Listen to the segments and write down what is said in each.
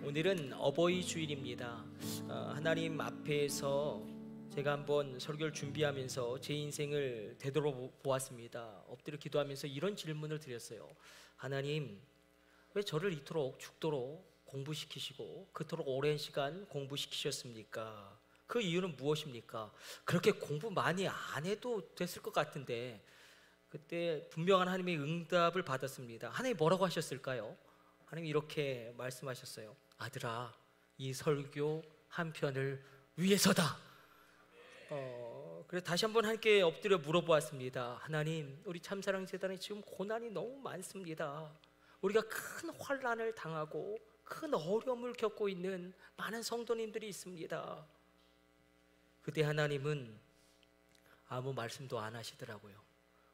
오늘은 어버이 주일입니다. 하나님 앞에서 제가 한번 설교를 준비하면서 제 인생을 되돌아보았습니다. 엎드려 기도하면서 이런 질문을 드렸어요. 하나님, 왜 저를 이토록 죽도록 공부시키시고 그토록 오랜 시간 공부시키셨습니까? 그 이유는 무엇입니까? 그렇게 공부 많이 안 해도 됐을 것 같은데, 그때 분명한 하나님의 응답을 받았습니다. 하나님 뭐라고 하셨을까요? 하나님 이렇게 말씀하셨어요. 아들아, 이 설교 한 편을 위해서다. 그래서 다시 한번 함께 엎드려 물어보았습니다. 하나님, 우리 참사랑재단에 지금 고난이 너무 많습니다. 우리가 큰 환난을 당하고 큰 어려움을 겪고 있는 많은 성도님들이 있습니다. 그때 하나님은 아무 말씀도 안 하시더라고요.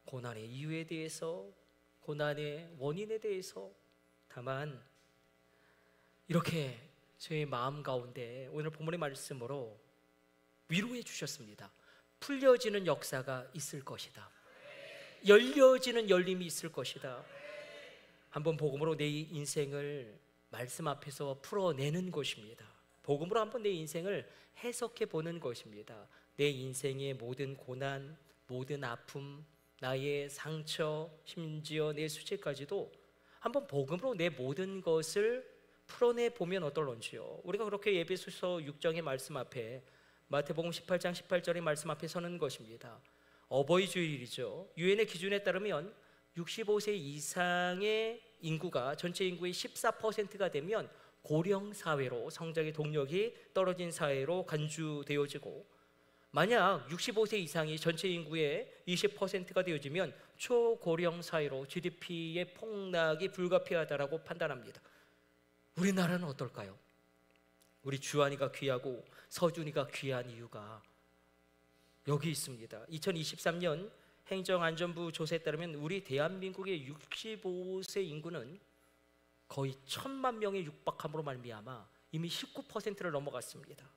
고난의 이유에 대해서, 고난의 원인에 대해서. 다만 이렇게 저의 마음 가운데 오늘 본문의 말씀으로 위로해 주셨습니다. 풀려지는 역사가 있을 것이다. 열려지는 열림이 있을 것이다. 한번 복음으로 내 인생을 말씀 앞에서 풀어내는 것입니다. 복음으로 한번 내 인생을 해석해 보는 것입니다. 내 인생의 모든 고난, 모든 아픔, 나의 상처, 심지어 내 수치까지도 한번 복음으로 내 모든 것을 풀어내 보면 어떨런지요. 우리가 그렇게 에베소서 6장의 말씀 앞에, 마태복음 18장 18절의 말씀 앞에 서는 것입니다. 어버이 주일이죠. 유엔의 기준에 따르면 65세 이상의 인구가 전체 인구의 14%가 되면 고령 사회로, 성장의 동력이 떨어진 사회로 간주되어지고, 만약 65세 이상이 전체 인구의 20%가 되어지면 초고령 사회로 GDP의 폭락이 불가피하다라고 판단합니다. 우리나라는 어떨까요? 우리 주한이가 귀하고 서준이가 귀한 이유가 여기 있습니다. 2023년 행정안전부 조사에 따르면 우리 대한민국의 65세 인구는 거의 1,000만 명에 육박함으로 말미암아 이미 19%를 넘어갔습니다.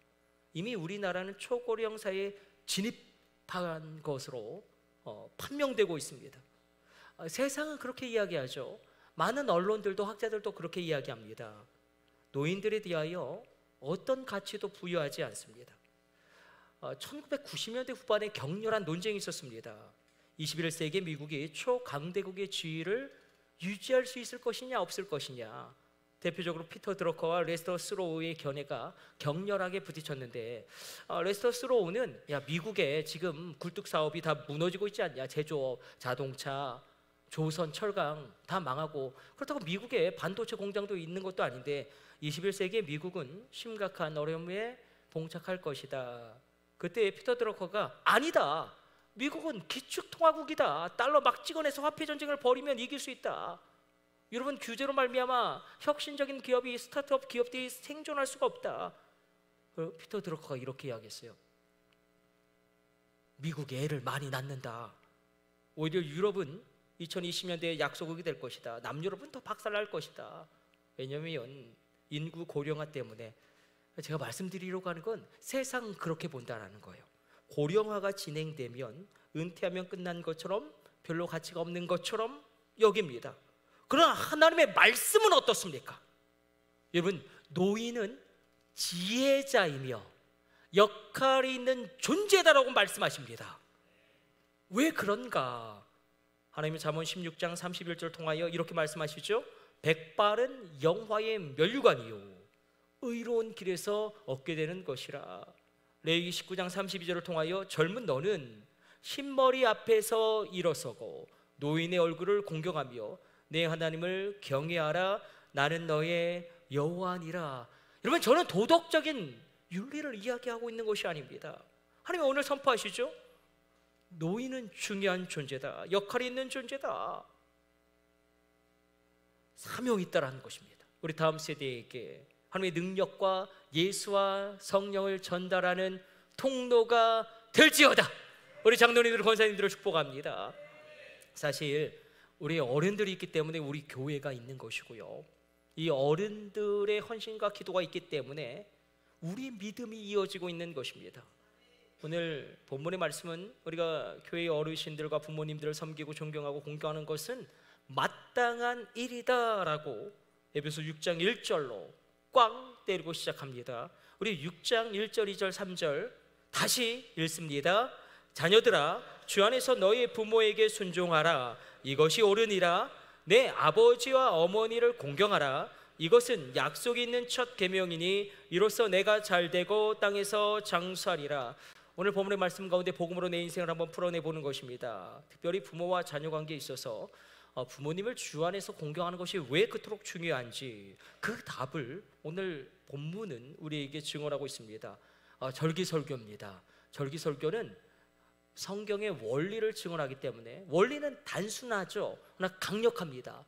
이미 우리나라는 초고령 사회에 진입한 것으로 판명되고 있습니다. 세상은 그렇게 이야기하죠. 많은 언론들도 학자들도 그렇게 이야기합니다. 노인들에 대하여 어떤 가치도 부여하지 않습니다. 1990년대 후반에 격렬한 논쟁이 있었습니다. 21세기 미국이 초강대국의 지위를 유지할 수 있을 것이냐 없을 것이냐. 대표적으로 피터 드러커와 레스터 스로우의 견해가 격렬하게 부딪혔는데, 레스터 스로우는 미국의 지금 굴뚝 사업이 다 무너지고 있지 않냐. 제조업, 자동차, 조선, 철강 다 망하고, 그렇다고 미국에 반도체 공장도 있는 것도 아닌데 21세기의 미국은 심각한 어려움에 봉착할 것이다. 그때 피터 드러커가 아니다, 미국은 기축통화국이다, 달러 막 찍어내서 화폐전쟁을 벌이면 이길 수 있다. 여러분, 규제로 말미암아 혁신적인 기업이, 스타트업 기업들이 생존할 수가 없다. 피터 드러커가 이렇게 이야기했어요. 미국이 애를 많이 낳는다. 오히려 유럽은 2020년대에 약소국이 될 것이다. 남유럽은 더 박살날 것이다. 왜냐하면 인구 고령화 때문에. 제가 말씀드리려고 하는 건 세상은 그렇게 본다라는 거예요. 고령화가 진행되면 은퇴하면 끝난 것처럼, 별로 가치가 없는 것처럼 여깁니다. 그러나 하나님의 말씀은 어떻습니까? 여러분, 노인은 지혜자이며 역할이 있는 존재다라고 말씀하십니다. 왜 그런가? 하나님은 잠언 16장 31절 통하여 이렇게 말씀하시죠. 백발은 영화의 면류관이요 의로운 길에서 얻게 되는 것이라. 레위기 19장 32절을 통하여 젊은 너는 흰머리 앞에서 일어서고 노인의 얼굴을 공경하며 내 하나님을 경외하라. 나는 너의 여호와니라. 여러분, 저는 도덕적인 윤리를 이야기하고 있는 것이 아닙니다. 하나님 오늘 선포하시죠. 노인은 중요한 존재다. 역할이 있는 존재다. 사명이 있다라는 것입니다. 우리 다음 세대에게 하나님의 능력과 예수와 성령을 전달하는 통로가 될지어다. 우리 장로님들, 권사님들을 축복합니다. 사실 우리 어른들이 있기 때문에 우리 교회가 있는 것이고요, 이 어른들의 헌신과 기도가 있기 때문에 우리 믿음이 이어지고 있는 것입니다. 오늘 본문의 말씀은 우리가 교회의 어르신들과 부모님들을 섬기고 존경하고 공경하는 것은 마땅한 일이다라고 에베소 6장 1절로 꽝 때리고 시작합니다. 우리 6장 1절 2절 3절 다시 읽습니다. 자녀들아, 주 안에서 너희 부모에게 순종하라. 이것이 옳으니라. 내 아버지와 어머니를 공경하라. 이것은 약속이 있는 첫 계명이니 이로써 내가 잘되고 땅에서 장수하리라. 오늘 본문의 말씀 가운데 복음으로 내 인생을 한번 풀어내 보는 것입니다. 특별히 부모와 자녀 관계에 있어서 부모님을 주 안에서 공경하는 것이 왜 그토록 중요한지 그 답을 오늘 본문은 우리에게 증언하고 있습니다. 절기설교입니다. 절기설교는 성경의 원리를 증언하기 때문에 원리는 단순하죠. 그러나 강력합니다.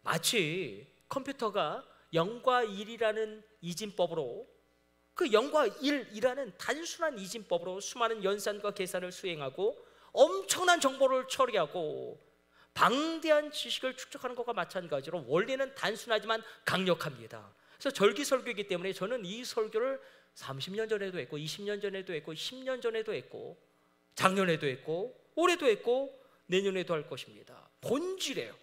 마치 컴퓨터가 0과 1이라는 이진법으로 그 0과 1이라는 단순한 이진법으로 수많은 연산과 계산을 수행하고 엄청난 정보를 처리하고 방대한 지식을 축적하는 것과 마찬가지로 원리는 단순하지만 강력합니다. 그래서 절기설교이기 때문에 저는 이 설교를 30년 전에도 했고 20년 전에도 했고 10년 전에도 했고 작년에도 했고 올해도 했고 내년에도 할 것입니다. 본질이에요.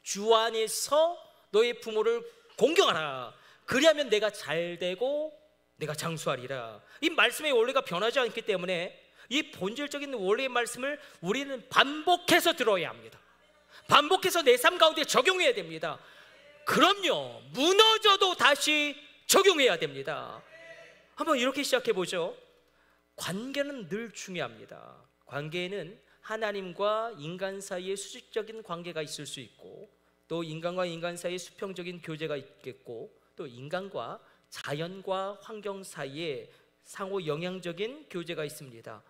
주 안에서 너의 부모를 공경하라. 그리하면 내가 잘되고 내가 장수하리라. 이 말씀의 원리가 변하지 않기 때문에 이 본질적인 원리의 말씀을 우리는 반복해서 들어야 합니다. 반복해서 내 삶 가운데 적용해야 됩니다. 그럼요, 무너져도 다시 적용해야 됩니다. 한번 이렇게 시작해 보죠. 관계는 늘 중요합니다. 관계에는 하나님과 인간 사이의 수직적인 관계가 있을 수 있고 또 인간과 인간 사이의 수평적인 교제가 있겠고 또 인간과 자연과 환경 사이에 상호 영향적인 교제가 있습니다.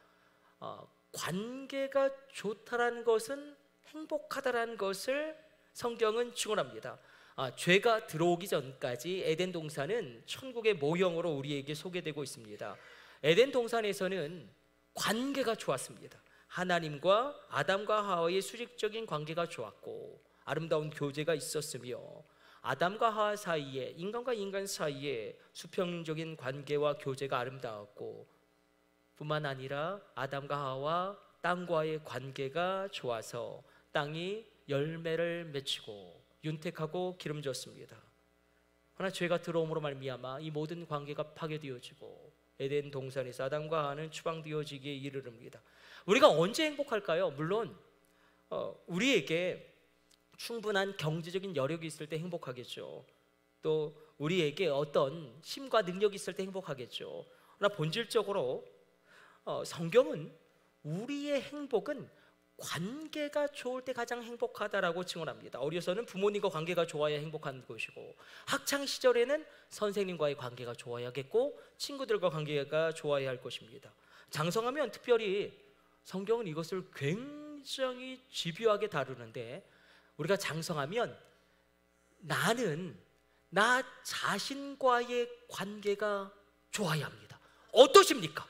관계가 좋다라는 것은 행복하다라는 것을 성경은 증언합니다. 죄가 들어오기 전까지 에덴 동산은 천국의 모형으로 우리에게 소개되고 있습니다. 에덴 동산에서는 관계가 좋았습니다. 하나님과 아담과 하와의 수직적인 관계가 좋았고 아름다운 교제가 있었으며 아담과 하와 사이에 인간과 인간 사이에 수평적인 관계와 교제가 아름다웠고 뿐만 아니라 아담과 하와 땅과의 관계가 좋아서 땅이 열매를 맺히고 윤택하고 기름졌습니다. 그러나 죄가 들어옴으로 말미암아 이 모든 관계가 파괴되어지고 에덴 동산에서 아담과 하와는 추방되어지기에 이르릅니다. 우리가 언제 행복할까요? 물론 우리에게 충분한 경제적인 여력이 있을 때 행복하겠죠. 또 우리에게 어떤 힘과 능력이 있을 때 행복하겠죠. 그러나 본질적으로 성경은 우리의 행복은 관계가 좋을 때 가장 행복하다라고 증언합니다. 어려서는 부모님과 관계가 좋아야 행복한 것이고 학창 시절에는 선생님과의 관계가 좋아야겠고 친구들과 관계가 좋아야 할 것입니다. 장성하면 특별히 성경은 이것을 굉장히 집요하게 다루는데 우리가 장성하면 나는 나 자신과의 관계가 좋아야 합니다. 어떠십니까?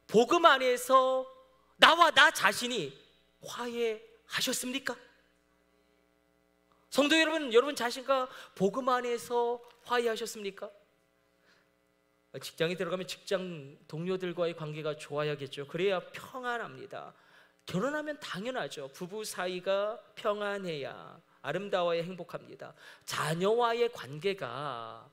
복음 안에서 나와 나 자신이 화해하셨습니까? 성도 여러분, 여러분 자신과 복음 안에서 화해하셨습니까? 직장에 들어가면 직장 동료들과의 관계가 좋아야겠죠. 그래야 평안합니다. 결혼하면 당연하죠. 부부 사이가 평안해야 아름다워야 행복합니다. 자녀와의 관계가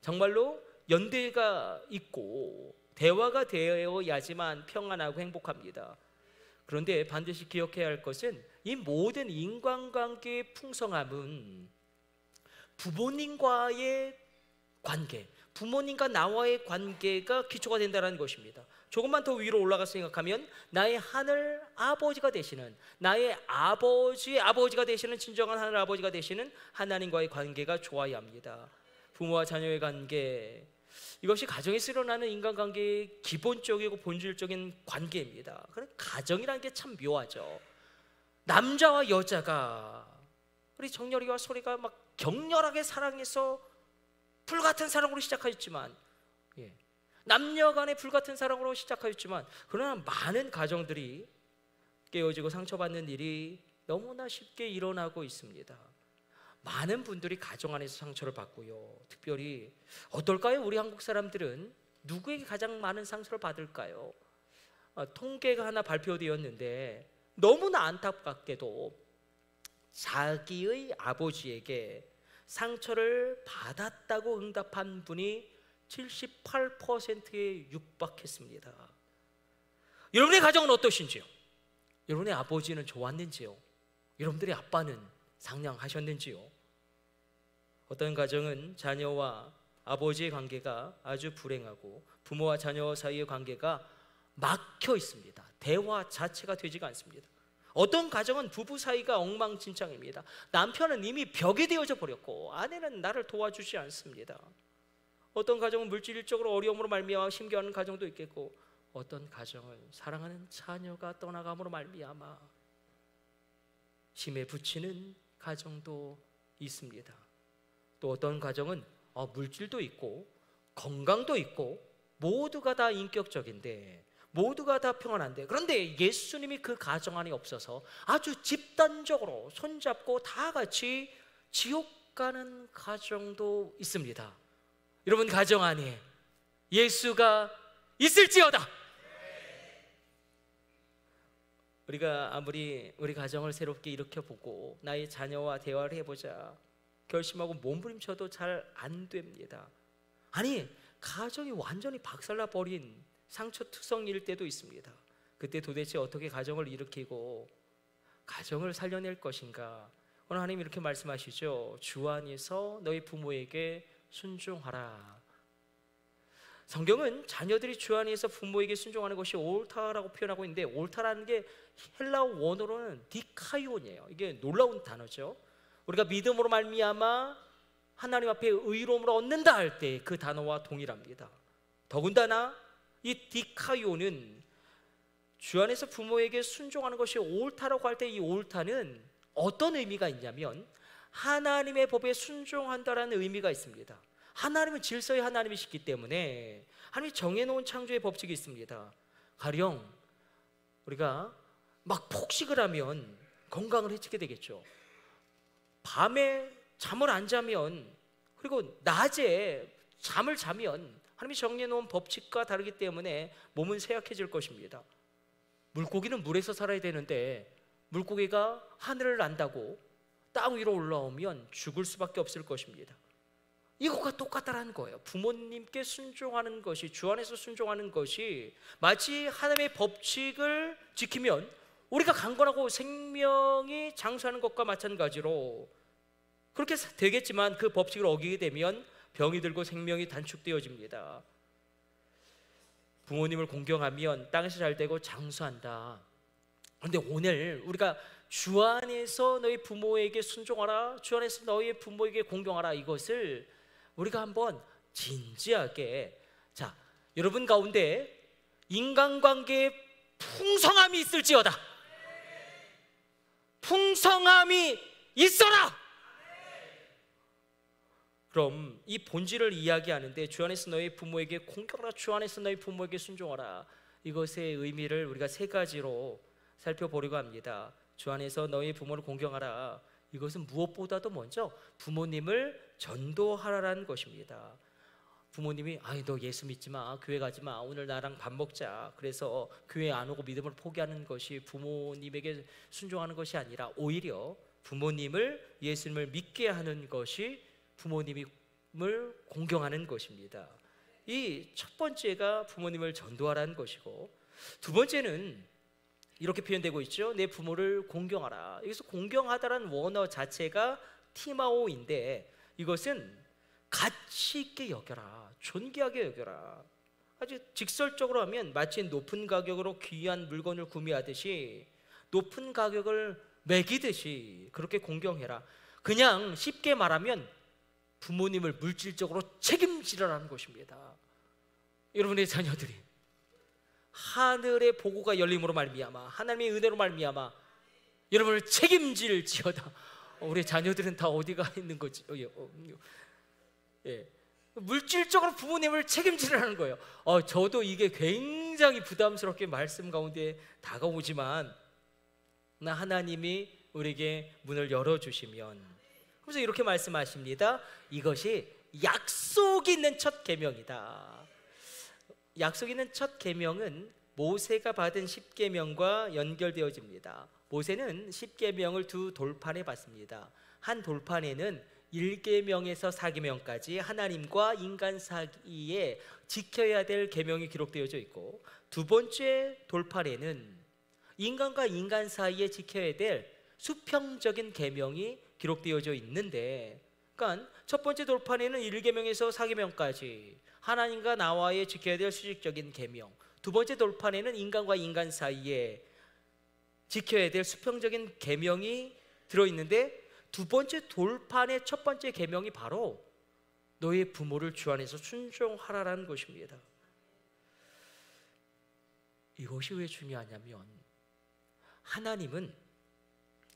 정말로 연대가 있고 대화가 되어야지만 평안하고 행복합니다. 그런데 반드시 기억해야 할 것은 이 모든 인간관계의 풍성함은 부모님과의 관계, 부모님과 나와의 관계가 기초가 된다는 것입니다. 조금만 더 위로 올라가 생각하면 나의 하늘 아버지가 되시는, 나의 아버지의 아버지가 되시는, 진정한 하늘 아버지가 되시는 하나님과의 관계가 좋아야 합니다. 부모와 자녀의 관계, 이것이 가정에서 일어나는 인간관계의 기본적이고 본질적인 관계입니다. 그런 가정이라는 게 참 묘하죠. 남자와 여자가, 우리 정열이와 소리가 막 격렬하게 사랑해서 불같은 사랑으로 시작하였지만, 남녀 간의 불같은 사랑으로 시작하였지만, 그러나 많은 가정들이 깨어지고 상처받는 일이 너무나 쉽게 일어나고 있습니다. 많은 분들이 가정 안에서 상처를 받고요. 특별히 어떨까요? 우리 한국 사람들은 누구에게 가장 많은 상처를 받을까요? 통계가 하나 발표되었는데 너무나 안타깝게도 자기의 아버지에게 상처를 받았다고 응답한 분이 78%에 육박했습니다. 여러분의 가정은 어떠신지요? 여러분의 아버지는 좋았는지요? 여러분들의 아빠는 상냥하셨는지요? 어떤 가정은 자녀와 아버지의 관계가 아주 불행하고 부모와 자녀 사이의 관계가 막혀 있습니다. 대화 자체가 되지가 않습니다. 어떤 가정은 부부 사이가 엉망진창입니다. 남편은 이미 벽이 되어져 버렸고 아내는 나를 도와주지 않습니다. 어떤 가정은 물질적으로 어려움으로 말미암아 힘겨워하는 가정도 있겠고, 어떤 가정은 사랑하는 자녀가 떠나감으로 말미암아 힘에 부치는 가정도 있습니다. 또 어떤 가정은 물질도 있고 건강도 있고 모두가 다 인격적인데, 모두가 다 평안한데, 그런데 예수님이 그 가정 안에 없어서 아주 집단적으로 손잡고 다 같이 지옥 가는 가정도 있습니다. 여러분 가정 안에 예수가 있을지어다. 우리가 아무리 우리 가정을 새롭게 일으켜보고 나의 자녀와 대화를 해보자 결심하고 몸부림쳐도 잘 안 됩니다. 아니, 가정이 완전히 박살나 버린 상처투성이일 때도 있습니다. 그때 도대체 어떻게 가정을 일으키고 가정을 살려낼 것인가? 오늘 하나님 이렇게 말씀하시죠. 주 안에서 너희 부모에게 순종하라. 성경은 자녀들이 주 안에서 부모에게 순종하는 것이 옳다라고 표현하고 있는데, 옳다라는 게 헬라어 원어로는 디카이온이에요. 이게 놀라운 단어죠. 우리가 믿음으로 말미암아 하나님 앞에 의로움을 얻는다 할 때 그 단어와 동일합니다. 더군다나 이 디카이온은 주 안에서 부모에게 순종하는 것이 옳다라고 할 때 이 옳다는 어떤 의미가 있냐면 하나님의 법에 순종한다라는 의미가 있습니다. 하나님은 질서의 하나님이시기 때문에 하나님이 정해놓은 창조의 법칙이 있습니다. 가령 우리가 막 폭식을 하면 건강을 해치게 되겠죠. 밤에 잠을 안 자면, 그리고 낮에 잠을 자면 하나님이 정해놓은 법칙과 다르기 때문에 몸은 쇠약해질 것입니다. 물고기는 물에서 살아야 되는데 물고기가 하늘을 난다고 땅 위로 올라오면 죽을 수밖에 없을 것입니다. 이것과 똑같다라는 거예요. 부모님께 순종하는 것이, 주 안에서 순종하는 것이 마치 하나님의 법칙을 지키면 우리가 강건하고 생명이 장수하는 것과 마찬가지로 그렇게 되겠지만, 그 법칙을 어기게 되면 병이 들고 생명이 단축되어집니다. 부모님을 공경하면 땅에서 잘 되고 장수한다. 그런데 오늘 우리가 주 안에서 너희 부모에게 순종하라, 주 안에서 너희 부모에게 공경하라, 이것을 우리가 한번 진지하게, 자, 여러분 가운데 인간관계에 풍성함이 있을지어다. 풍성함이 있어라. 그럼 이 본질을 이야기하는데 주 안에서 너희 부모에게 공경하라, 주 안에서 너희 부모에게 순종하라, 이것의 의미를 우리가 세 가지로 살펴보려고 합니다. 주 안에서 너희 부모를 공경하라, 이것은 무엇보다도 먼저 부모님을 전도하라는 것입니다. 부모님이 너 예수 믿지 마, 교회 가지 마, 오늘 나랑 밥 먹자, 그래서 교회 안 오고 믿음을 포기하는 것이 부모님에게 순종하는 것이 아니라 오히려 부모님을, 예수님을 믿게 하는 것이 부모님을 공경하는 것입니다. 이 첫 번째가 부모님을 전도하라는 것이고, 두 번째는 이렇게 표현되고 있죠. 내 부모를 공경하라. 여기서 공경하다라는 원어 자체가 티마오인데, 이것은 가치 있게 여겨라, 존귀하게 여겨라. 아주 직설적으로 하면 마치 높은 가격으로 귀한 물건을 구매하듯이, 높은 가격을 매기듯이 그렇게 공경해라. 그냥 쉽게 말하면 부모님을 물질적으로 책임지라는 것입니다. 여러분의 자녀들이 하늘의 보고가 열림으로 말미암아, 하나님의 은혜로 말미암아 여러분을 책임질지어다. 우리 자녀들은 다 어디가 있는 거지? 물질적으로 부모님을 책임지라는 거예요. 저도 이게 굉장히 부담스럽게 말씀 가운데 다가오지만, 하나님이 우리에게 문을 열어주시면, 그래서 이렇게 말씀하십니다. 이것이 약속 있는 첫 계명이다. 약속 있는 첫 계명은 모세가 받은 10계명과 연결되어집니다. 모세는 10계명을 두 돌판에 받습니다. 한 돌판에는 1계명에서 4계명까지 하나님과 인간 사이에 지켜야 될 계명이 기록되어져 있고, 두 번째 돌판에는 인간과 인간 사이에 지켜야 될 수평적인 계명이 기록되어져 있는데, 그러니까 첫 번째 돌판에는 1계명에서 4계명까지 하나님과 나와의 지켜야 될 수직적인 계명, 두 번째 돌판에는 인간과 인간 사이에 지켜야 될 수평적인 계명이 들어있는데, 두 번째 돌판의 첫 번째 계명이 바로 너의 부모를 주 안에서 순종하라라는 것입니다. 이것이 왜 중요하냐면 하나님은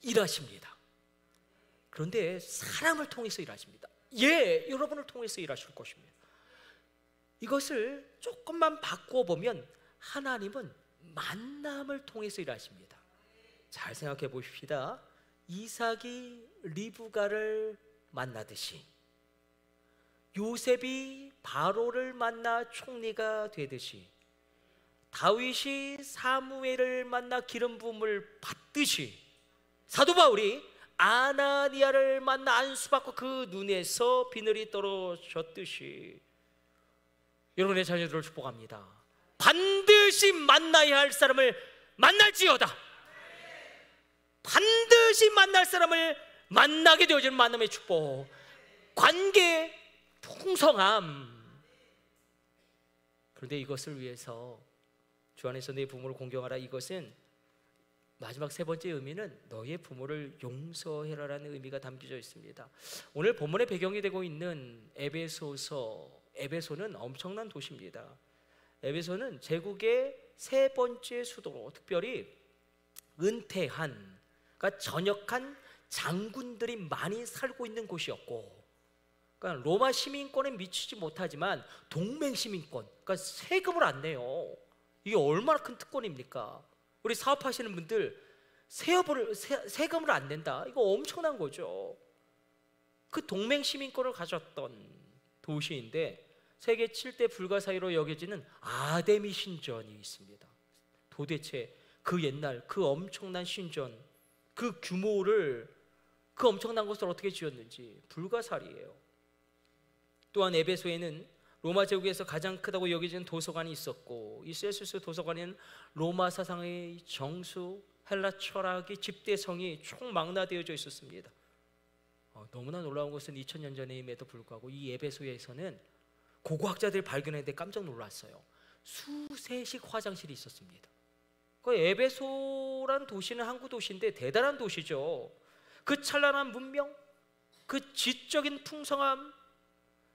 일하십니다. 그런데 사람을 통해서 일하십니다. 여러분을 통해서 일하실 것입니다. 이것을 조금만 바꾸어 보면 하나님은 만남을 통해서 일하십니다. 잘 생각해 보십시다. 이삭이 리브가를 만나듯이, 요셉이 바로를 만나 총리가 되듯이, 다윗이 사무엘을 만나 기름 부음을 받듯이, 사도 바울이 아나니아를 만나 안수받고 그 눈에서 비늘이 떨어졌듯이 여러분의 자녀들을 축복합니다. 반드시 만나야 할 사람을 만날지어다. 반드시 만날 사람을 만나게 되어지는 만남의 축복, 관계 풍성함. 그런데 이것을 위해서 주 안에서 내 부모를 공경하라, 이것은 마지막 세 번째 의미는 너의 부모를 용서해라라는 의미가 담겨져 있습니다. 오늘 본문의 배경이 되고 있는 에베소는 엄청난 도시입니다. 에베소는 제국의 세 번째 수도로, 특별히 은퇴한, 그러니까 전역한 장군들이 많이 살고 있는 곳이었고, 그러니까 로마 시민권에 미치지 못하지만 동맹 시민권, 그러니까 세금을 안 내요. 이게 얼마나 큰 특권입니까? 우리 사업하시는 분들 세금을 안 낸다, 이거 엄청난 거죠. 그 동맹 시민권을 가졌던 도시인데 세계 7대 불가 사이로 여겨지는 아데미 신전이 있습니다. 도대체 그 옛날 그 엄청난 신전, 그 규모를, 그 엄청난 것을 어떻게 지었는지 불가사리예요. 또한 에베소에는 로마 제국에서 가장 크다고 여겨지는 도서관이 있었고, 이 세수스 도서관에는 로마 사상의 정수, 헬라 철학이 집대성이 총망라되어져 있었습니다. 너무나 놀라운 것은 2000년 전임에도 불구하고 이 에베소에서는 고고학자들이 발견했는데 깜짝 놀랐어요. 수세식 화장실이 있었습니다. 그 에베소라는 도시는 항구 도시인데 대단한 도시죠. 그 찬란한 문명, 그 지적인 풍성함,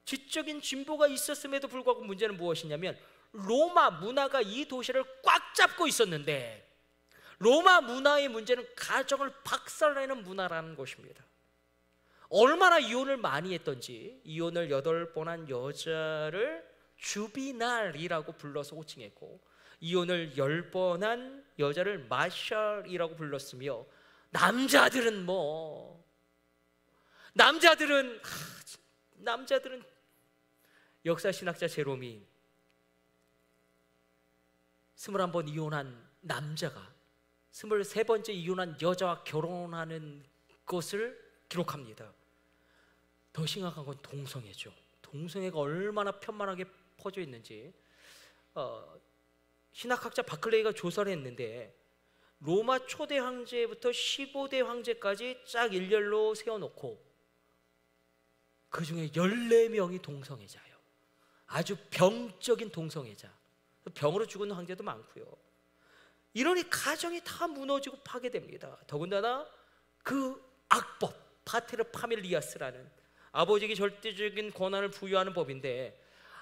지적인 진보가 있었음에도 불구하고 문제는 무엇이냐면 로마 문화가 이 도시를 꽉 잡고 있었는데, 로마 문화의 문제는 가정을 박살내는 문화라는 것입니다. 얼마나 이혼을 많이 했던지, 이혼을 8번 한 여자를 주비날이라고 불러서 호칭했고, 이혼을 10번 한 여자를 마샬이라고 불렀으며, 남자들은 역사신학자 제롬이 21번 이혼한 남자가 23번째 이혼한 여자와 결혼하는 것을 기록합니다. 더 심각한 건 동성애죠. 동성애가 얼마나 편만하게 퍼져 있는지 신학학자 바클레이가 조사를 했는데, 로마 초대 황제부터 15대 황제까지 쫙 일렬로 세워놓고 그 중에 14명이 동성애자예요. 아주 병적인 동성애자, 병으로 죽은 황제도 많고요. 이러니 가정이 다 무너지고 파괴됩니다. 더군다나 그 악법, 파테르 파밀리아스라는 아버지에게 절대적인 권한을 부여하는 법인데,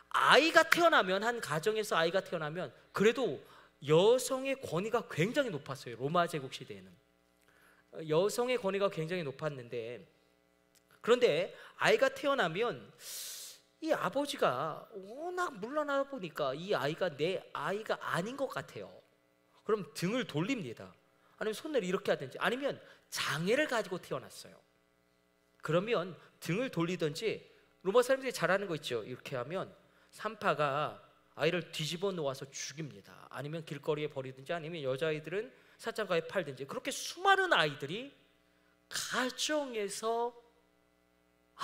아이가 태어나면, 한 가정에서 아이가 태어나면 그래도 여성의 권위가 굉장히 높았어요. 로마 제국 시대에는 여성의 권위가 굉장히 높았는데, 그런데 아이가 태어나면 이 아버지가 워낙 물러나다 보니까 이 아이가 내 아이가 아닌 것 같아요. 그럼 등을 돌립니다. 아니면 손을 이렇게 하든지, 아니면 장애를 가지고 태어났어요. 그러면 등을 돌리든지, 로마 사람들이 잘하는 거 있죠. 이렇게 하면 산파가 아이를 뒤집어 놓아서 죽입니다. 아니면 길거리에 버리든지, 아니면 여자아이들은 사창가에 팔든지. 그렇게 수많은 아이들이 가정에서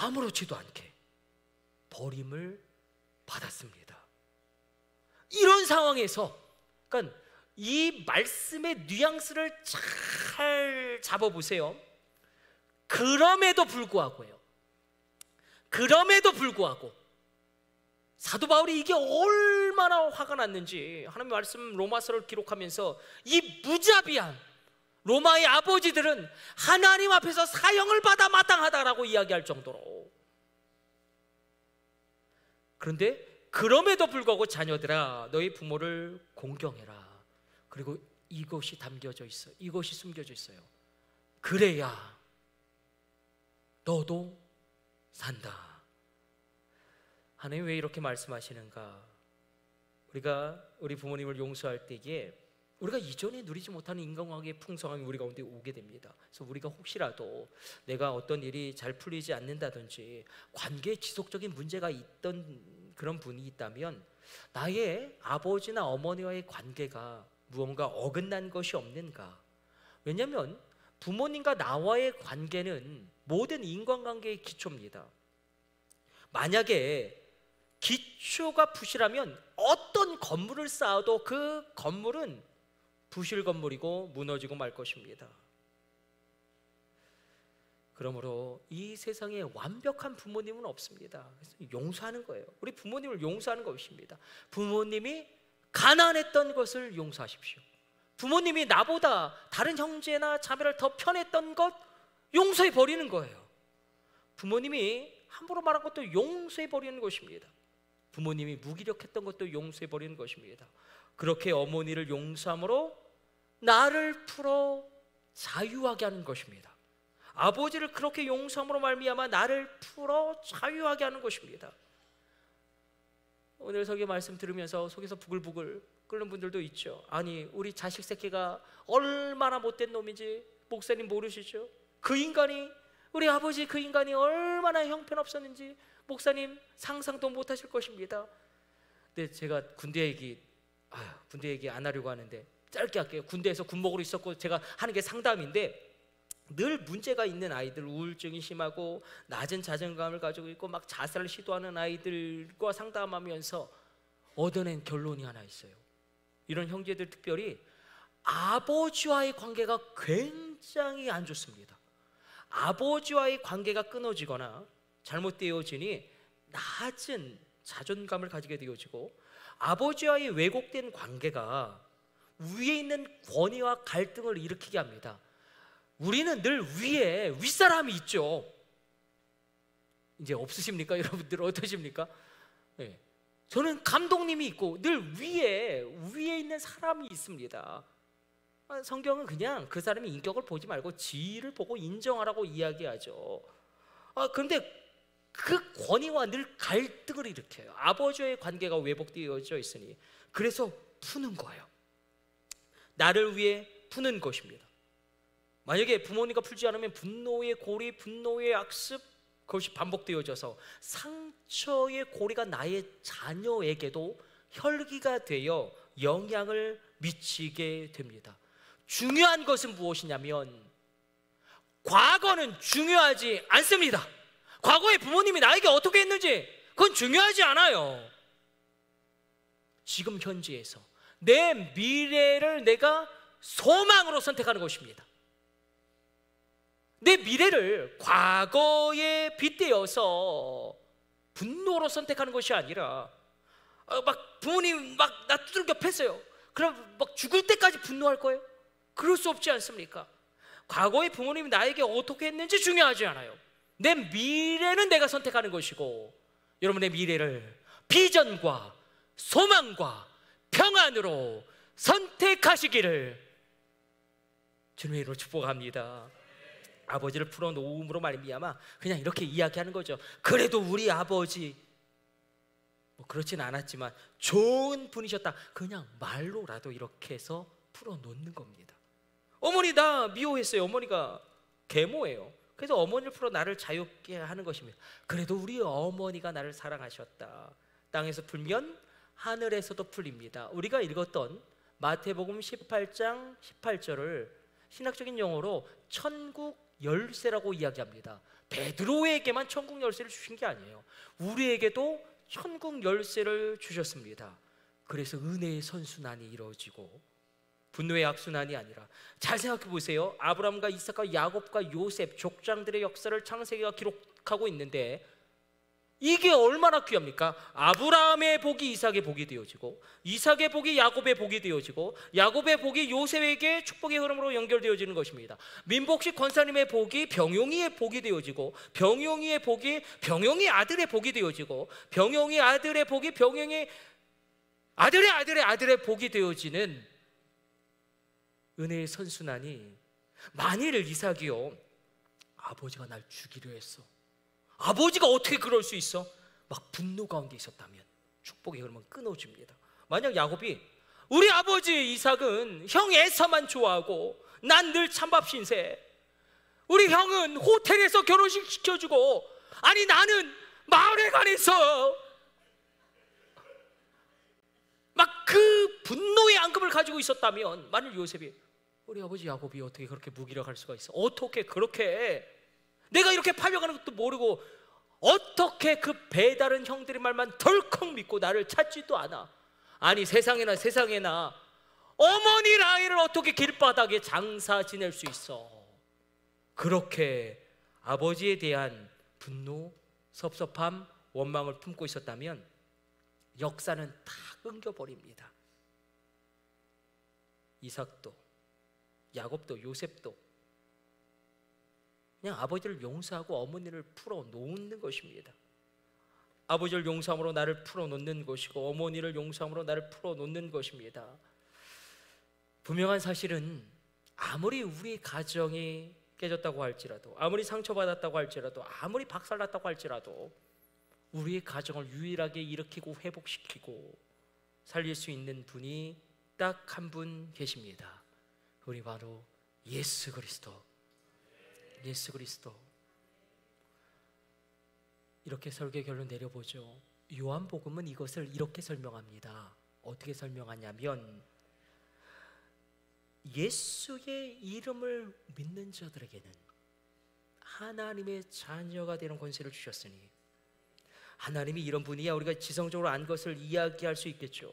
아무렇지도 않게 버림을 받았습니다. 이런 상황에서, 그러니까 이 말씀의 뉘앙스를 잘 잡아보세요. 그럼에도 불구하고요. 그럼에도 불구하고 사도 바울이 이게 얼마나 화가 났는지 하나님의 말씀 로마서를 기록하면서 이 무자비한 로마의 아버지들은 하나님 앞에서 사형을 받아 마땅하다라고 이야기할 정도로. 그런데 그럼에도 불구하고 자녀들아 너희 부모를 공경해라. 그리고 이것이 담겨져 있어요. 이것이 숨겨져 있어요. 그래야 너도 산다. 하나님 왜 이렇게 말씀하시는가? 우리가 우리 부모님을 용서할 때에 우리가 이전에 누리지 못하는 인간관계의 풍성함이 우리 가운데 오게 됩니다. 그래서 우리가 혹시라도 내가 어떤 일이 잘 풀리지 않는다든지 관계에 지속적인 문제가 있던 그런 분이 있다면 나의 아버지나 어머니와의 관계가 무언가 어긋난 것이 없는가? 왜냐하면 부모님과 나와의 관계는 모든 인간관계의 기초입니다. 만약에 기초가 부실하면 어떤 건물을 쌓아도 그 건물은 부실 건물이고 무너지고 말 것입니다. 그러므로 이 세상에 완벽한 부모님은 없습니다. 그래서 용서하는 거예요. 우리 부모님을 용서하는 것입니다. 부모님이 가난했던 것을 용서하십시오. 부모님이 나보다 다른 형제나 자매를 더 편했던 것 용서해 버리는 거예요. 부모님이 함부로 말한 것도 용서해 버리는 것입니다. 부모님이 무기력했던 것도 용서해 버리는 것입니다. 그렇게 어머니를 용서함으로 나를 풀어 자유하게 하는 것입니다. 아버지를 그렇게 용서함으로 말미암아 나를 풀어 자유하게 하는 것입니다. 오늘 설교 말씀 들으면서 속에서 부글부글 끓는 분들도 있죠. 아니 우리 자식 새끼가 얼마나 못된 놈인지 목사님 모르시죠? 그 인간이, 우리 아버지 그 인간이 얼마나 형편없었는지 목사님 상상도 못하실 것입니다. 근데 제가 군대 얘기 안 하려고 하는데 짧게 할게요. 군대에서 군목으로 있었고 제가 하는 게 상담인데 늘 문제가 있는 아이들, 우울증이 심하고 낮은 자존감을 가지고 있고 막 자살을 시도하는 아이들과 상담하면서 얻어낸 결론이 하나 있어요. 이런 형제들 특별히 아버지와의 관계가 굉장히 안 좋습니다. 아버지와의 관계가 끊어지거나 잘못되어지니 낮은 자존감을 가지게 되어지고 아버지와의 왜곡된 관계가 위에 있는 권위와 갈등을 일으키게 합니다. 우리는 늘 위에 윗사람이 있죠. 이제 없으십니까? 여러분들 어떠십니까? 네. 저는 감독님이 있고 늘 위에 있는 사람이 있습니다. 성경은 그냥 그 사람의 인격을 보지 말고 지위를 보고 인정하라고 이야기하죠. 그런데 그 권위와 늘 갈등을 일으켜요. 아버지와의 관계가 왜곡되어져 있으니 그래서 푸는 거예요. 나를 위해 푸는 것입니다. 만약에 부모님과 풀지 않으면 분노의 고리, 분노의 악습, 그것이 반복되어져서 상처의 고리가 나의 자녀에게도 혈기가 되어 영향을 미치게 됩니다. 중요한 것은 무엇이냐면 과거는 중요하지 않습니다. 과거에 부모님이 나에게 어떻게 했는지 그건 중요하지 않아요. 지금 현지에서 내 미래를 내가 소망으로 선택하는 것입니다. 내 미래를 과거에 빗대어서 분노로 선택하는 것이 아니라 막 부모님 막 나 두들겨 팼어요. 그럼 막 죽을 때까지 분노할 거예요? 그럴 수 없지 않습니까? 과거에 부모님이 나에게 어떻게 했는지 중요하지 않아요. 내 미래는 내가 선택하는 것이고 여러분의 미래를 비전과 소망과 평안으로 선택하시기를 주님의 이름으로 축복합니다. 아버지를 풀어놓음으로 말미암아 그냥 이렇게 이야기하는 거죠. 그래도 우리 아버지 뭐 그렇진 않았지만 좋은 분이셨다. 그냥 말로라도 이렇게 해서 풀어놓는 겁니다. 어머니 나 미워했어요. 어머니가 계모예요. 그래서 어머니를 풀어 나를 자유롭게 하는 것입니다. 그래도 우리 어머니가 나를 사랑하셨다. 땅에서 풀면 하늘에서도 풀립니다. 우리가 읽었던 마태복음 18장 18절을 신학적인 용어로 천국 열쇠라고 이야기합니다. 베드로에게만 천국 열쇠를 주신 게 아니에요. 우리에게도 천국 열쇠를 주셨습니다. 그래서 은혜의 선순환이 이루어지고 분노의 악순환이 아니라, 잘 생각해 보세요. 아브라함과 이삭과 야곱과 요셉 족장들의 역사를 창세기가 기록하고 있는데 이게 얼마나 귀합니까? 아브라함의 복이 이삭의 복이 되어지고, 이삭의 복이 야곱의 복이 되어지고, 야곱의 복이 요셉에게 축복의 흐름으로 연결되어지는 것입니다. 민복식 권사님의 복이 병용이의 복이 되어지고, 병용이의 복이 병용이 아들의 복이 되어지고, 병용이 아들의 복이 병용이 아들의 복이 되어지는 은혜의 선순환이, 만일 이삭이요, 아버지가 날 죽이려 했어, 아버지가 어떻게 그럴 수 있어? 막 분노 가운데 있었다면 축복의 흐름은 끊어집니다. 만약 야곱이, 우리 아버지 이삭은 형 에서만 좋아하고 난 늘 찬밥 신세, 우리 형은 호텔에서 결혼식 시켜주고, 아니 나는 마을에 관해서 막 그 분노의 앙금을 가지고 있었다면, 만일 요셉이, 우리 아버지 야곱이 어떻게 그렇게 무기력할 수가 있어? 어떻게 그렇게, 내가 이렇게 팔려가는 것도 모르고 어떻게 그 배다른 형들의 말만 덜컥 믿고 나를 찾지도 않아? 아니 세상에나 어머니 라헬을 어떻게 길바닥에 장사 지낼 수 있어? 그렇게 아버지에 대한 분노, 섭섭함, 원망을 품고 있었다면 역사는 다 끊겨버립니다. 이삭도 야곱도 요셉도 그냥 아버지를 용서하고 어머니를 풀어놓는 것입니다. 아버지를 용서함으로 나를 풀어놓는 것이고, 어머니를 용서함으로 나를 풀어놓는 것입니다. 분명한 사실은 아무리 우리 가정이 깨졌다고 할지라도, 아무리 상처받았다고 할지라도, 아무리 박살났다고 할지라도 우리의 가정을 유일하게 일으키고 회복시키고 살릴 수 있는 분이 딱 한 분 계십니다. 우리 바로 예수 그리스도. 예수 그리스도. 이렇게 설교 결론 내려보죠. 요한복음은 이것을 이렇게 설명합니다. 어떻게 설명하냐면, 예수의 이름을 믿는 자들에게는 하나님의 자녀가 되는 권세를 주셨으니, 하나님이 이런 분이야 우리가 지성적으로 안 것을 이야기할 수 있겠죠.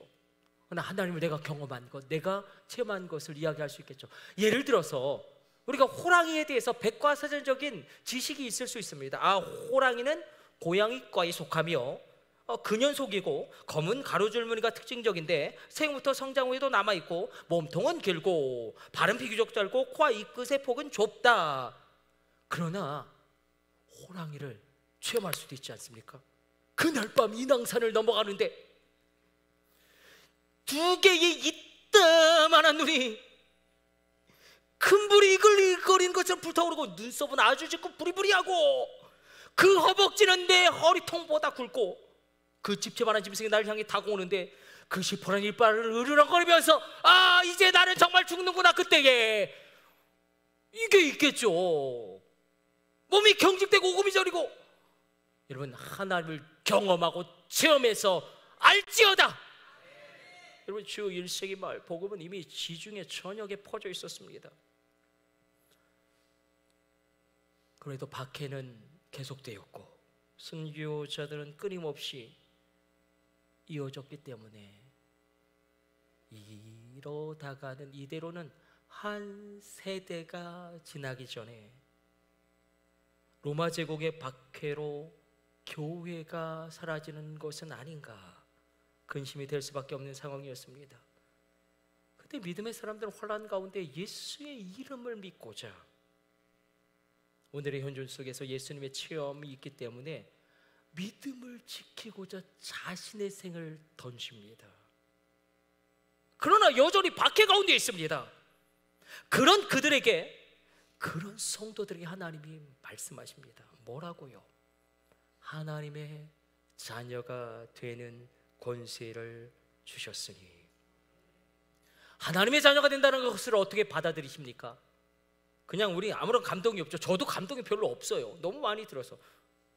그러나 하나님을 내가 경험한 것, 내가 체험한 것을 이야기할 수 있겠죠. 예를 들어서 우리가 호랑이에 대해서 백과사전적인 지식이 있을 수 있습니다. 호랑이는 고양이과에 속하며 근연속이고 검은 가로줄무늬가 특징적인데 생부터 성장 후에도 남아있고, 몸통은 길고 발은 비교적 짧고 코와 입끝의 폭은 좁다. 그러나 호랑이를 체험할 수도 있지 않습니까? 그날 밤 인왕산을 넘어가는데 두 개의 이따만한 눈이 큰 불이 이글이글거리는 것처럼 불타오르고, 눈썹은 아주 짙고 부리부리하고, 그 허벅지는 내 허리통보다 굵고, 그 집채만한 짐승이 나를 향해 다가오는데 그 시퍼런 이빨을 으르렁거리면서 이제 나는 정말 죽는구나. 그때에 이게 있겠죠. 몸이 경직되고 오금이 저리고. 여러분, 하나님을 경험하고 체험해서 알지어다. 여러분, 주 1세기 말 복음은 이미 지중해 전역에 퍼져 있었습니다. 그래도 박해는 계속되었고 순교자들은 끊임없이 이어졌기 때문에 이러다가는, 이대로는 한 세대가 지나기 전에 로마 제국의 박해로 교회가 사라지는 것은 아닌가 근심이 될 수밖에 없는 상황이었습니다. 그때 믿음의 사람들은 혼란 가운데 예수의 이름을 믿고자, 오늘의 현존 속에서 예수님의 체험이 있기 때문에 믿음을 지키고자 자신의 생을 던집니다. 그러나 여전히 박해 가운데 있습니다. 그런 그들에게, 그런 성도들에게 하나님이 말씀하십니다. 뭐라고요? 하나님의 자녀가 되는 권세를 주셨으니. 하나님의 자녀가 된다는 것을 어떻게 받아들이십니까? 그냥 우리 아무런 감동이 없죠. 저도 감동이 별로 없어요. 너무 많이 들어서.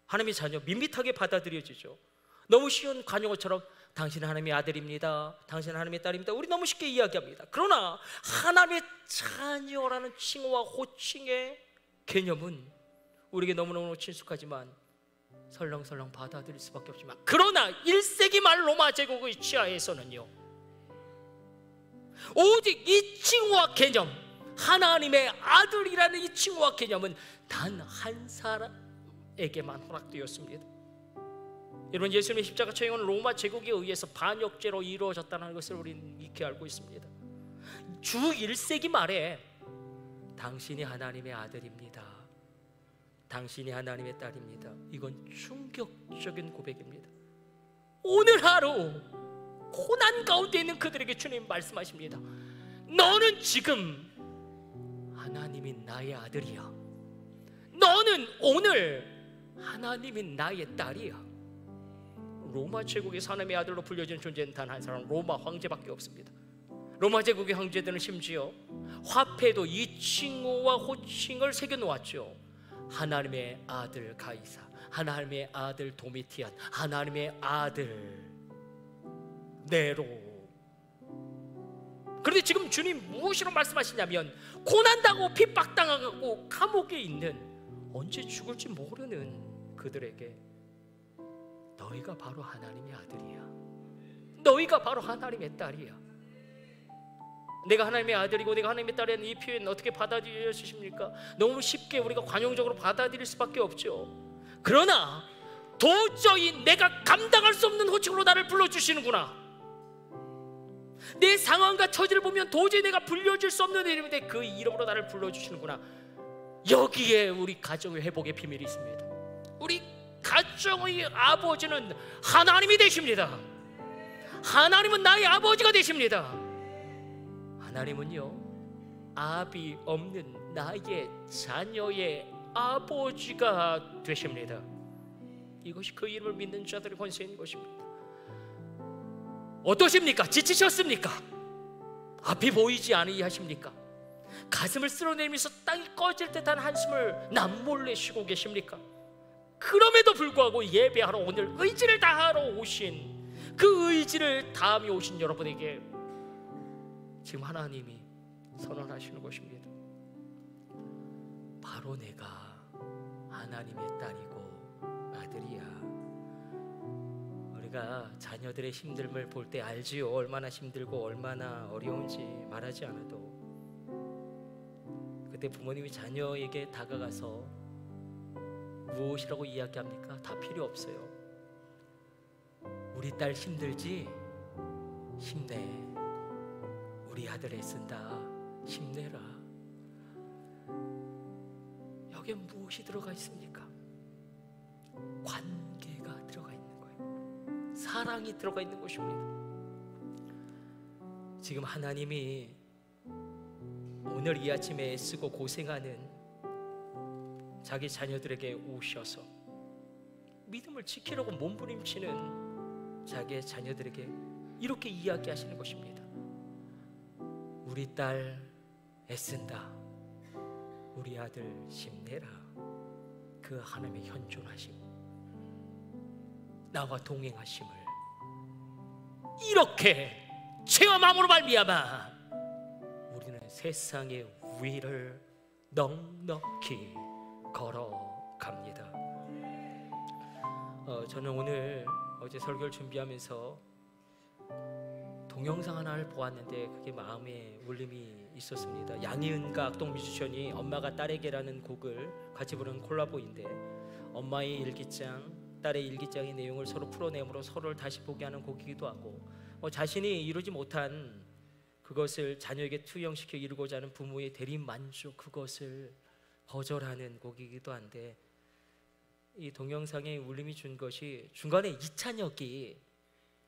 하나님의 자녀 밋밋하게 받아들여지죠. 너무 쉬운 관용어처럼 당신은 하나님의 아들입니다, 당신은 하나님의 딸입니다, 우리 너무 쉽게 이야기합니다. 그러나 하나님의 자녀라는 칭호와 호칭의 개념은 우리에게 너무너무 친숙하지만 설렁설렁 받아들일 수밖에 없지만, 그러나 1세기 말 로마 제국의 치하에서는요, 오직 이 칭호와 개념, 하나님의 아들이라는 이 칭호와 개념은 단 한 사람에게만 허락되었습니다. 여러분, 예수님의 십자가 처형은 로마 제국에 의해서 반역죄로 이루어졌다는 것을 우리는 익히 알고 있습니다. 주 1세기 말에 당신이 하나님의 아들입니다, 당신이 하나님의 딸입니다, 이건 충격적인 고백입니다. 오늘 하루 고난 가운데 있는 그들에게 주님 말씀하십니다. 너는 지금 하나님이 나의 아들이야. 너는 오늘 하나님이 나의 딸이야. 로마 제국의 하나님의 아들로 불려진 존재는 단 한 사람, 로마 황제밖에 없습니다. 로마 제국의 황제들은 심지어 화폐도 이 칭호와 호칭을 새겨놓았죠. 하나님의 아들 가이사, 하나님의 아들 도미티안, 하나님의 아들 네로. 그런데 지금 주님 무엇으로 말씀하시냐면, 고난당하고 핍박당하고 감옥에 있는, 언제 죽을지 모르는 그들에게 너희가 바로 하나님의 아들이야, 너희가 바로 하나님의 딸이야. 내가 하나님의 아들이고 내가 하나님의 딸이라는 이 표현 어떻게 받아들여 주십니까? 너무 쉽게 우리가 관용적으로 받아들일 수밖에 없죠. 그러나 도저히 내가 감당할 수 없는 호칭으로 나를 불러주시는구나, 내 상황과 처지를 보면 도저히 내가 불려줄 수 없는 이름인데 그 이름으로 나를 불러주시는구나, 여기에 우리 가정의 회복의 비밀이 있습니다. 우리 가정의 아버지는 하나님이 되십니다. 하나님은 나의 아버지가 되십니다. 하나님은요, 아비 없는 나의 자녀의 아버지가 되십니다. 이것이 그 이름을 믿는 자들의 권세인 것입니다. 어떠십니까? 지치셨습니까? 앞이 보이지 아니하십니까? 가슴을 쓸어내리면서 땅이 꺼질 듯한 한숨을 남몰래 쉬고 계십니까? 그럼에도 불구하고 예배하러 오늘 의지를 다하러 오신, 그 의지를 다함이 오신 여러분에게 지금 하나님이 선언하시는 것입니다. 바로 내가 하나님의 딸이고 아들이야. 우리가 자녀들의 힘듦을 볼 때 알지요. 얼마나 힘들고 얼마나 어려운지 말하지 않아도. 그때 부모님이 자녀에게 다가가서 무엇이라고 이야기합니까? 다 필요 없어요. 우리 딸 힘들지? 힘내. 우리 아들 애쓴다. 힘내라. 여기에 무엇이 들어가 있습니까? 관계가 들어가 있는 거예요. 사랑이 들어가 있는 것입니다. 지금 하나님이 오늘 이 아침에 애쓰고 고생하는 자기 자녀들에게 오셔서 믿음을 지키려고 몸부림치는 자기의 자녀들에게 이렇게 이야기하시는 것입니다. 우리 딸 애쓴다. 우리 아들 힘내라. 그 하나님의 현존하심, 나와 동행하심을 이렇게 체험함으로 말미암아 우리는 세상의 위를 넉넉히 걸어갑니다. 저는 오늘 어제 설교를 준비하면서 동영상 하나를 보았는데 그게 마음에 울림이 있었습니다. 양희은과 악동 뮤지션이 엄마가 딸에게라는 곡을 같이 부르는 콜라보인데, 엄마의 일기장, 딸의 일기장의 내용을 서로 풀어내므로 서로를 다시 보게 하는 곡이기도 하고, 자신이 이루지 못한 그것을 자녀에게 투영시켜 이루고자 하는 부모의 대리만족, 그것을 거절하는 곡이기도 한데, 이 동영상에 울림이 준 것이 중간에 이찬혁이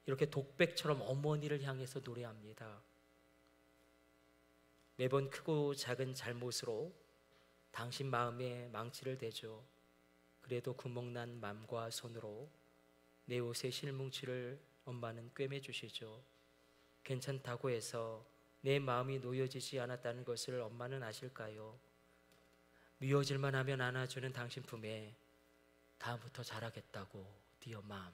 이렇게 독백처럼 어머니를 향해서 노래합니다. 매번 크고 작은 잘못으로 당신 마음에 망치를 대죠. 그래도 구멍난 맘과 손으로 내 옷의 실뭉치를 엄마는 꿰매주시죠. 괜찮다고 해서 내 마음이 놓여지지 않았다는 것을 엄마는 아실까요? 미워질만 하면 안아주는 당신 품에 다음부터 잘하겠다고, 디어 맘.